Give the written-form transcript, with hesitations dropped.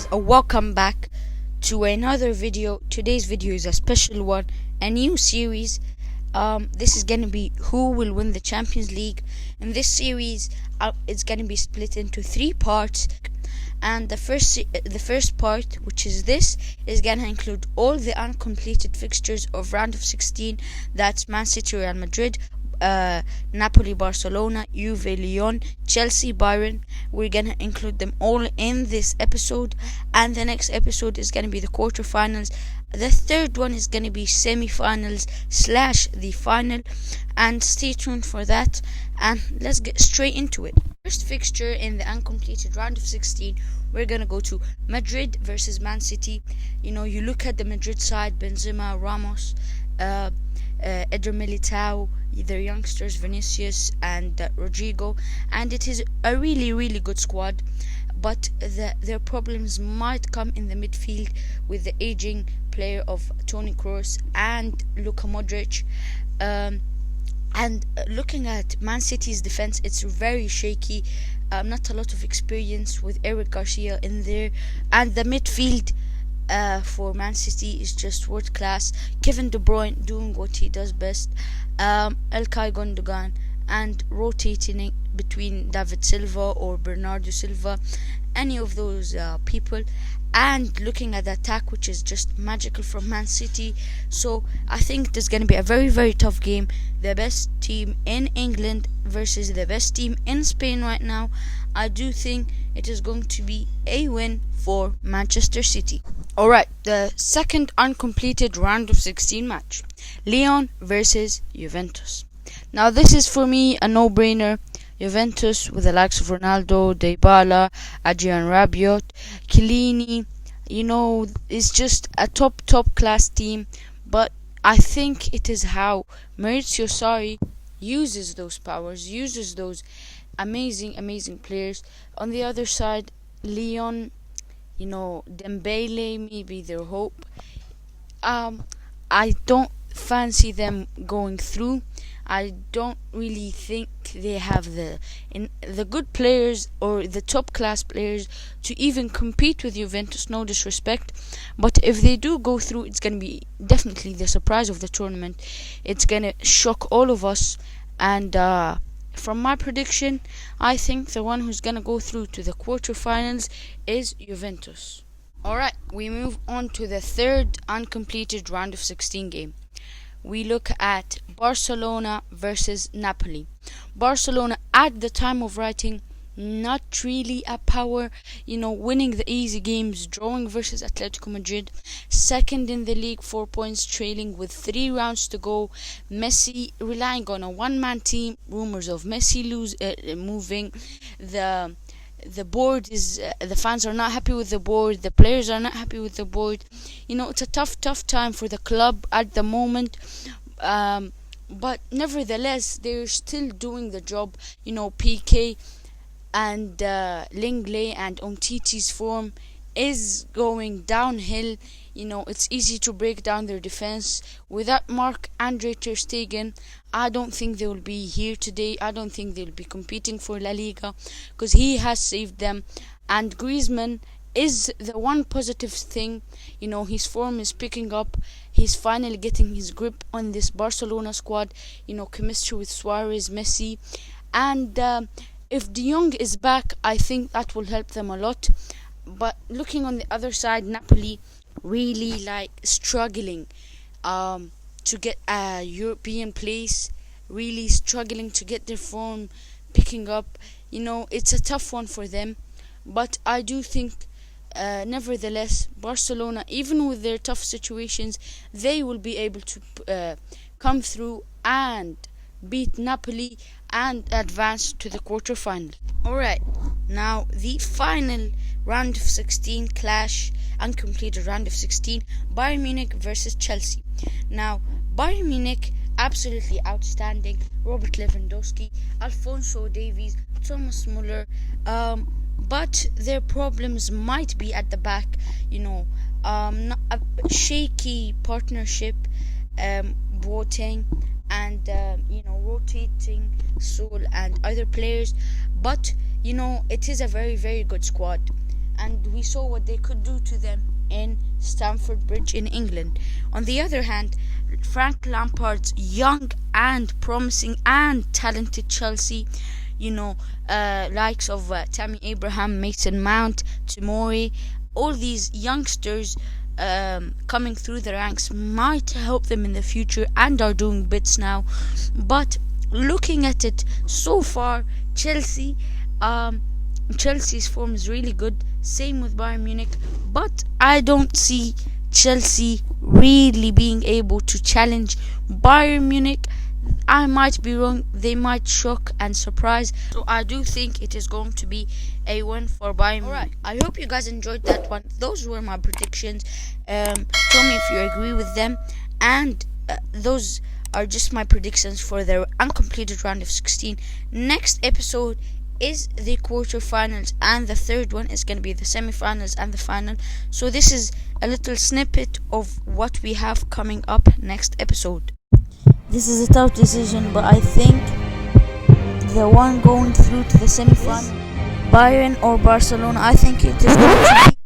guys, welcome back to another video. Today's video is a special one, a new series. This is gonna be who will win the Champions League. In this series, it's gonna be split into three parts, and the first part, which is this, is gonna include all the uncompleted fixtures of round of 16. That's Man City, Real Madrid, Napoli, Barcelona, Juve, Lyon, Chelsea, Bayern. We're gonna include them all in this episode, and the next episode is gonna be the quarterfinals. The third one is gonna be semi-finals / the final, and stay tuned for that. And let's get straight into it. First fixture in the uncompleted round of 16, we're gonna go to Madrid versus Man City. You look at the Madrid side: Benzema, Ramos, Eder Militao, their youngsters Vinicius and Rodrigo, and it is a really good squad. But their problems might come in the midfield with the aging player of Toni Kroos and Luka Modric. And looking at Man City's defense, it's very shaky. Not a lot of experience with Eric Garcia in there, and the midfield for Man City is just world class. Kevin De Bruyne doing what he does best, Ilkay Gundogan, and rotating between David Silva or Bernardo Silva, any of those people. And looking at the attack, which is just magical from Man City. So I think there's going to be a very tough game. The best team in England versus the best team in Spain right now. I do think it is going to be a win for Manchester City. Alright, the second uncompleted round of 16 match, Lyon versus Juventus. Now this is for me a no-brainer. Juventus with the likes of Ronaldo, Dybala, Adrian Rabiot, Chiellini, is just a top class team. But I think it is how Maurizio Sarri uses those powers, uses those amazing players. On the other side, Lyon, Dembele may be their hope. I don't fancy them going through. I don't really think they have the good players or the top class players to even compete with Juventus. No disrespect, but if they do go through, it's gonna be definitely the surprise of the tournament. It's gonna shock all of us, and from my prediction, I think the one who's gonna go through to the quarterfinals is Juventus. Alright, we move on to the third uncompleted round of 16 game. We look at Barcelona versus Napoli. Barcelona, at the time of writing, not really a power, winning the easy games, drawing versus Atletico Madrid, second in the league, 4 points trailing with 3 rounds to go. Messi relying on a one-man team, rumors of Messi moving. The board is, the fans are not happy with the board, the players are not happy with the board. It's a tough time for the club at the moment, but nevertheless they're still doing the job. PK and Lenglet and Umtiti's form is going downhill. It's easy to break down their defense. Without Marc-Andre ter Stegen, I don't think they will be here today. I don't think they'll be competing for La Liga, because he has saved them. And Griezmann is the one positive thing. His form is picking up. He's finally getting his grip on this Barcelona squad. Chemistry with Suarez, Messi, and if De Jong is back, I think that will help them a lot. But looking on the other side, Napoli really struggling to get a European place, really struggling to get their form picking up. It's a tough one for them, but I do think nevertheless Barcelona, even with their tough situations, they will be able to come through and beat Napoli and advance to the quarterfinal. Alright, now the final round of 16 clash, uncompleted round of 16, Bayern Munich versus Chelsea. Now, Bayern Munich, absolutely outstanding. Robert Lewandowski, Alphonso Davies, Thomas Muller, but their problems might be at the back. Not a shaky partnership, Boateng and rotating Soul and other players. But it is a very good squad. and we saw what they could do to them in Stamford Bridge in England. On the other hand, Frank Lampard's young and promising and talented Chelsea, likes of Tammy Abraham, Mason Mount, Tomori, all these youngsters coming through the ranks might help them in the future and are doing bits now. But looking at it so far, Chelsea's form is really good. Same with Bayern Munich, but I don't see Chelsea really being able to challenge Bayern Munich. I might be wrong. They might shock and surprise. So I do think it is going to be a win for Bayern Munich. Alright, I hope you guys enjoyed that one. Those were my predictions. Tell me if you agree with them. And those are just my predictions for the uncompleted round of 16. Next episode is the quarterfinals, and the third one is going to be the semifinals and the final. So this is a little snippet of what we have coming up next episode. This is a tough decision, but I think the one going through to the semifinals, Bayern or Barcelona, I think it is going to be